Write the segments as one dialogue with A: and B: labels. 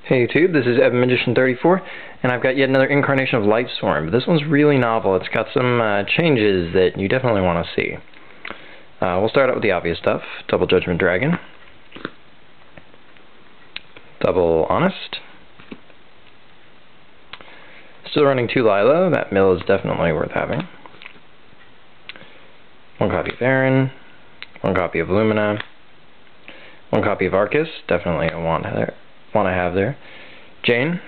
A: Hey YouTube, this is EvanMagician34, and I've got yet another incarnation of Lightsworn, but this one's really novel. It's got some changes that you definitely want to see. We'll start out with the obvious stuff. Double Judgment Dragon. Double Honest. Still running 2 Lila. That mill is definitely worth having. 1 copy of Aaron. 1 copy of Lumina. 1 copy of Arcus. Definitely a want to have there. Jane.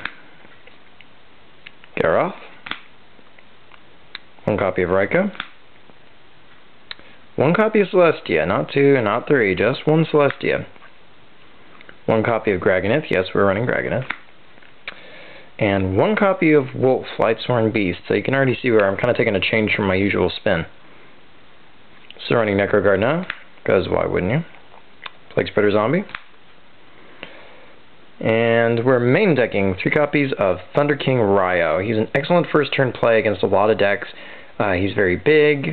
A: Garoth. 1 copy of Rai-Oh. 1 copy of Celestia, not 2, not 3, just 1 Celestia. 1 copy of Gragonith, yes, we're running Gragonith. And 1 copy of Wolf, Lightsworn Beast, so you can already see where I'm kind of taking a change from my usual spin. Still running Necroguard now, because why wouldn't you? Plague Spreader Zombie. And we're main decking 3 copies of Thunder King Rai-Oh. He's an excellent first turn play against a lot of decks. He's very big.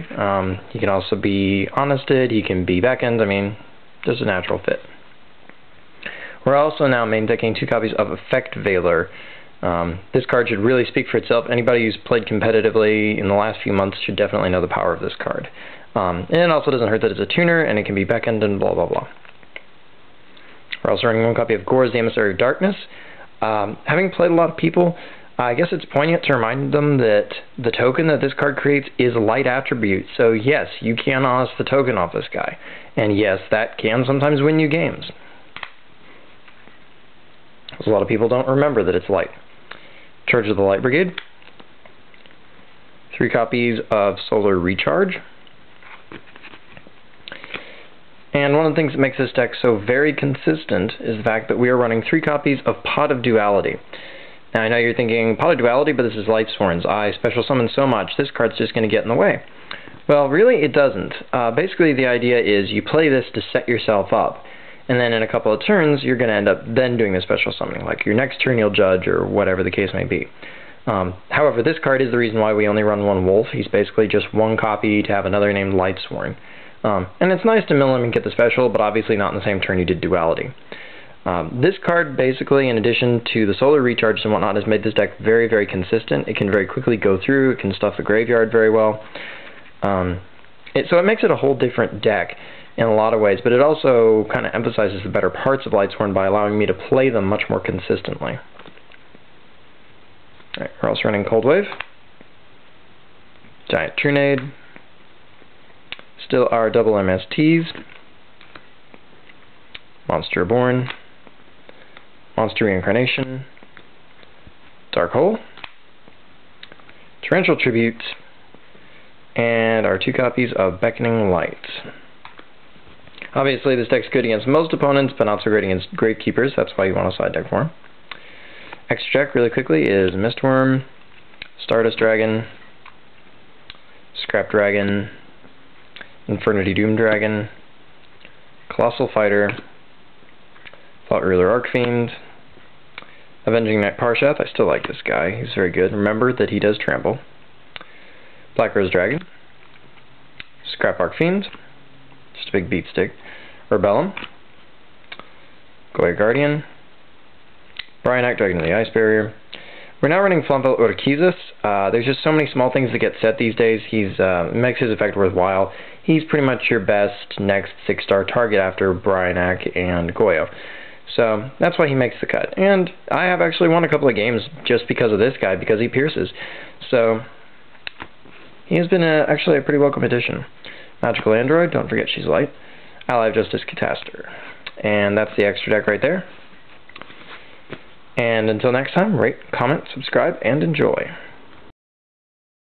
A: He can also be honested. He can be backend. I mean, just a natural fit. We're also now main decking 2 copies of Effect Veiler. This card should really speak for itself. Anybody who's played competitively in the last few months should definitely know the power of this card. And it also doesn't hurt that it's a tuner, and it can be backend and blah blah blah. We're also running 1 copy of Gorz, the Emissary of Darkness. Having played a lot of people, I guess it's poignant to remind them that the token that this card creates is light attribute. So yes, you can honest the token off this guy. And yes, that can sometimes win you games. Because a lot of people don't remember that it's light. Charge of the Light Brigade. 3 copies of Solar Recharge. And one of the things that makes this deck so very consistent is the fact that we are running 3 copies of Pot of Duality. Now I know you're thinking, Pot of Duality, but this is Lightsworn's. I special summon so much, this card's just going to get in the way. Well, really it doesn't. Basically the idea is you play this to set yourself up, and then in a couple of turns you're going to end up then doing the special summoning. Like your next turn you'll judge, or whatever the case may be. However, this card is the reason why we only run 1 Wolf. He's basically just 1 copy to have another named Lightsworn. And it's nice to mill him and get the special, but obviously not in the same turn you did Duality. This card basically, in addition to the Solar Recharge and whatnot, has made this deck very, very consistent. It can very quickly go through, it can stuff the graveyard very well. So it makes it a whole different deck in a lot of ways, but it also kind of emphasizes the better parts of Lightsworn by allowing me to play them much more consistently. Alright, we're also running Cold Wave. Giant Trunade. Still our double MSTs. Monster Reborn. Monster Reincarnation. Dark Hole. Torrential Tribute. And our 2 copies of Beckoning Light. Obviously this deck's good against most opponents, but not so great against Gravekeepers. That's why you want a side deck for him. Extra deck, really quickly, is Mistworm, Stardust Dragon, Scrap Dragon, Infernity Doom Dragon, Colossal Fighter, Thought Ruler Archfiend, Avenging Knight Parshath. I still like this guy. He's very good. Remember that he does trample. Black Rose Dragon, Scrap Archfiend, just a big beat stick, Rebellum, Goya Guardian, Bryanak, Dragon of the Ice Barrier. We're now running Flamvel Urquizus. There's just so many small things that get set these days. He's makes his effect worthwhile. He's pretty much your best next 6-star target after Bryanak and Goyo. So that's why he makes the cut. And I have actually won a couple of games just because of this guy, because he pierces. So he has been actually a pretty welcome addition. Magical Android, don't forget she's light. Ally of Justice Cataster. And that's the extra deck right there. And until next time, rate, comment, subscribe, and enjoy.